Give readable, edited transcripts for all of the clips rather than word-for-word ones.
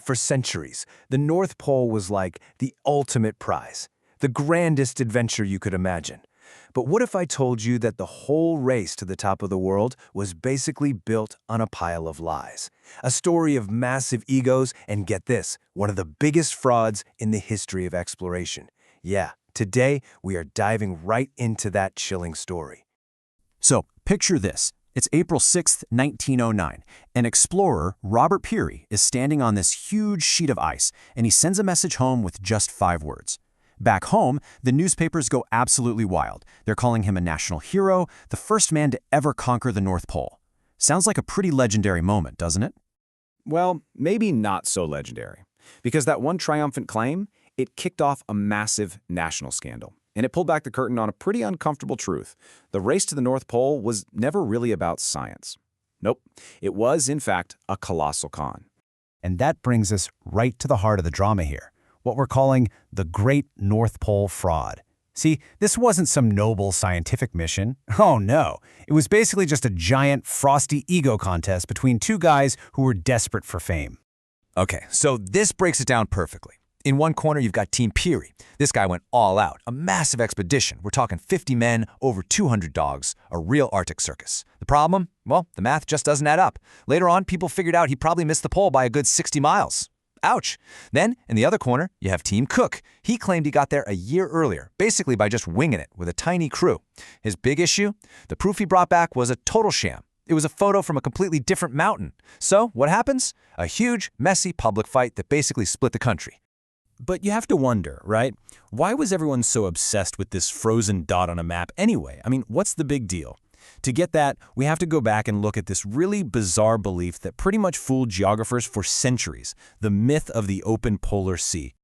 For centuries, the North Pole was like the ultimate prize, the grandest adventure you could imagine. But what if I told you that the whole race to the top of the world was basically built on a pile of lies? A story of massive egos and, get this, one of the biggest frauds in the history of exploration. Yeah, today we are diving right into that chilling story. So, picture this. It's April 6th, 1909. An explorer, Robert Peary, is standing on this huge sheet of ice, and he sends a message home with just 5 words. Back home, the newspapers go absolutely wild. They're calling him a national hero, the first man to ever conquer the North Pole. Sounds like a pretty legendary moment, doesn't it? Well, maybe not so legendary, because that one triumphant claim, it kicked off a massive national scandal. And it pulled back the curtain on a pretty uncomfortable truth. The race to the North Pole was never really about science. Nope, it was, in fact, a colossal con. And that brings us right to the heart of the drama here, what we're calling the Great North Pole Fraud. See, this wasn't some noble scientific mission. Oh no, it was basically just a giant, frosty ego contest between 2 guys who were desperate for fame. Okay, so this breaks it down perfectly. In one corner, you've got Team Peary. This guy went all out, a massive expedition. We're talking 50 men, over 200 dogs, a real Arctic circus. The problem? Well, the math just doesn't add up. Later on, people figured out he probably missed the pole by a good 60 miles. Ouch. Then, in the other corner, you have Team Cook. He claimed he got there a year earlier, basically by just winging it with a tiny crew. His big issue? The proof he brought back was a total sham. It was a photo from a completely different mountain. So, what happens? A huge, messy public fight that basically split the country. But you have to wonder, right? Why was everyone so obsessed with this frozen dot on a map anyway? I mean, what's the big deal? To get that, we have to go back and look at this really bizarre belief that pretty much fooled geographers for centuries, the myth of the open polar sea.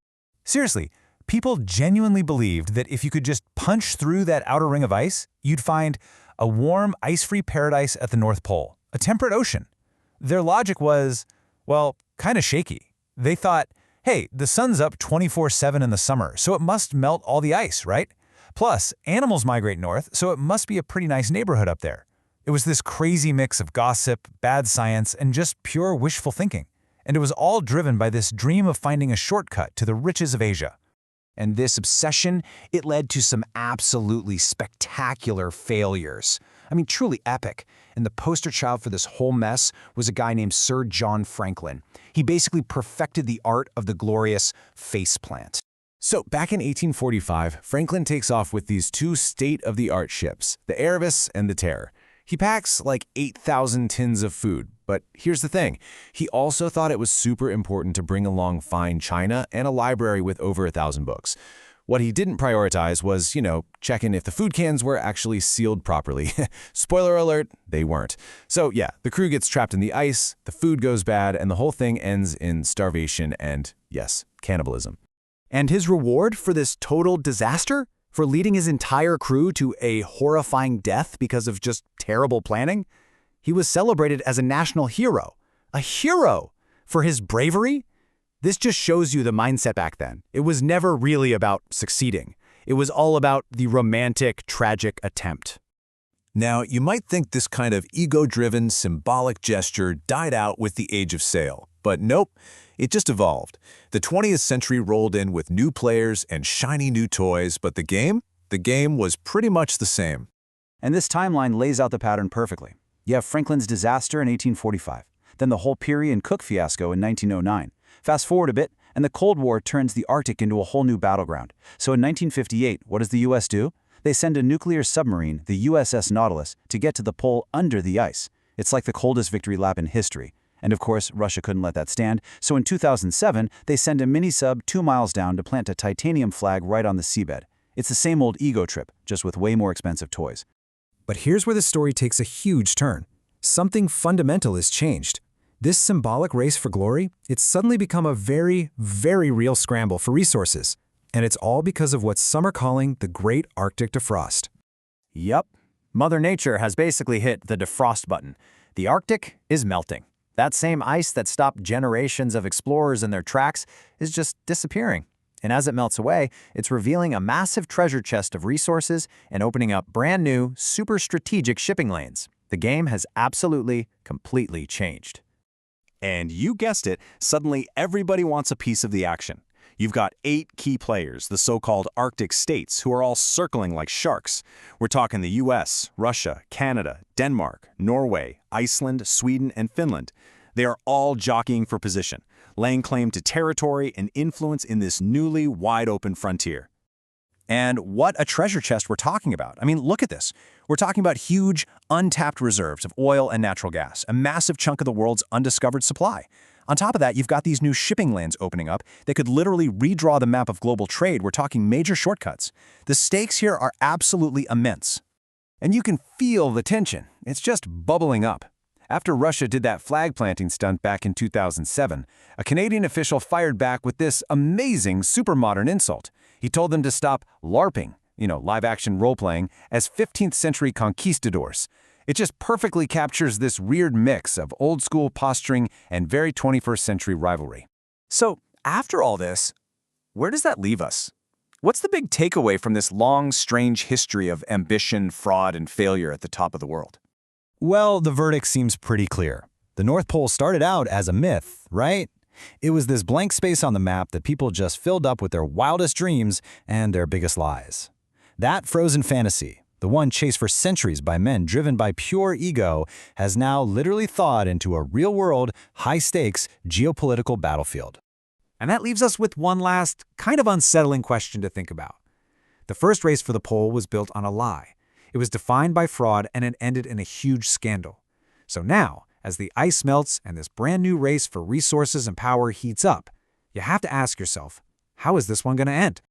Seriously, people genuinely believed that if you could just punch through that outer ring of ice, you'd find a warm, ice-free paradise at the North Pole, a temperate ocean. Their logic was, well, kind of shaky. They thought, hey, the sun's up 24/7 in the summer, so it must melt all the ice, right? Plus, animals migrate north, so it must be a pretty nice neighborhood up there. It was this crazy mix of gossip, bad science, and just pure wishful thinking. And it was all driven by this dream of finding a shortcut to the riches of Asia. And this obsession, it led to some absolutely spectacular failures. I mean, truly epic. And the poster child for this whole mess was a guy named Sir John Franklin. He basically perfected the art of the glorious faceplant. So, back in 1845, Franklin takes off with these 2 state-of-the-art ships, the Erebus and the Terror. He packs like 8,000 tins of food, but here's the thing. He also thought it was super important to bring along fine china and a library with over 1,000 books. What he didn't prioritize was, checking if the food cans were actually sealed properly. Spoiler alert, they weren't. So yeah, the crew gets trapped in the ice, the food goes bad, and the whole thing ends in starvation and, yes, cannibalism. And his reward for this total disaster? For leading his entire crew to a horrifying death because of just terrible planning? He was celebrated as a national hero. A hero! For his bravery? This just shows you the mindset back then. It was never really about succeeding. It was all about the romantic, tragic attempt. Now, you might think this kind of ego-driven, symbolic gesture died out with the age of sail. But nope, it just evolved. The 20th century rolled in with new players and shiny new toys, but the game was pretty much the same. And this timeline lays out the pattern perfectly. You have Franklin's disaster in 1845, then the whole Peary and Cook fiasco in 1909. Fast forward a bit, and the Cold War turns the Arctic into a whole new battleground. So in 1958, what does the U.S. do? They send a nuclear submarine, the USS Nautilus, to get to the pole under the ice. It's like the coldest victory lap in history. And of course, Russia couldn't let that stand, so in 2007, they send a mini-sub 2 miles down to plant a titanium flag right on the seabed. It's the same old ego trip, just with way more expensive toys. But here's where the story takes a huge turn. Something fundamental is changed. This symbolic race for glory, it's suddenly become a very, very real scramble for resources. And it's all because of what some are calling the Great Arctic Defrost. Yup. Mother Nature has basically hit the defrost button. The Arctic is melting. That same ice that stopped generations of explorers in their tracks is just disappearing. And as it melts away, it's revealing a massive treasure chest of resources and opening up brand new, super strategic shipping lanes. The game has absolutely, completely changed. And you guessed it, suddenly everybody wants a piece of the action. You've got 8 key players, the so-called Arctic states, who are all circling like sharks. We're talking the US, Russia, Canada, Denmark, Norway, Iceland, Sweden, and Finland. They are all jockeying for position, laying claim to territory and influence in this newly wide-open frontier. And what a treasure chest we're talking about. I mean, look at this. We're talking about huge, untapped reserves of oil and natural gas, a massive chunk of the world's undiscovered supply. On top of that, you've got these new shipping lanes opening up that could literally redraw the map of global trade. We're talking major shortcuts. The stakes here are absolutely immense. And you can feel the tension. It's just bubbling up. After Russia did that flag planting stunt back in 2007, a Canadian official fired back with this amazing, super modern insult. He told them to stop LARPing, live-action role-playing, as 15th century conquistadors. It just perfectly captures this weird mix of old-school posturing and very 21st century rivalry. So, after all this, where does that leave us? What's the big takeaway from this long, strange history of ambition, fraud, and failure at the top of the world? Well, the verdict seems pretty clear. The North Pole started out as a myth, right? It was this blank space on the map that people just filled up with their wildest dreams and their biggest lies. That frozen fantasy, the one chased for centuries by men driven by pure ego, has now literally thawed into a real-world, high-stakes geopolitical battlefield. And that leaves us with one last, kind of unsettling question to think about. The first race for the pole was built on a lie. It was defined by fraud and it ended in a huge scandal. So now, as the ice melts and this brand new race for resources and power heats up, you have to ask yourself, how is this one going to end?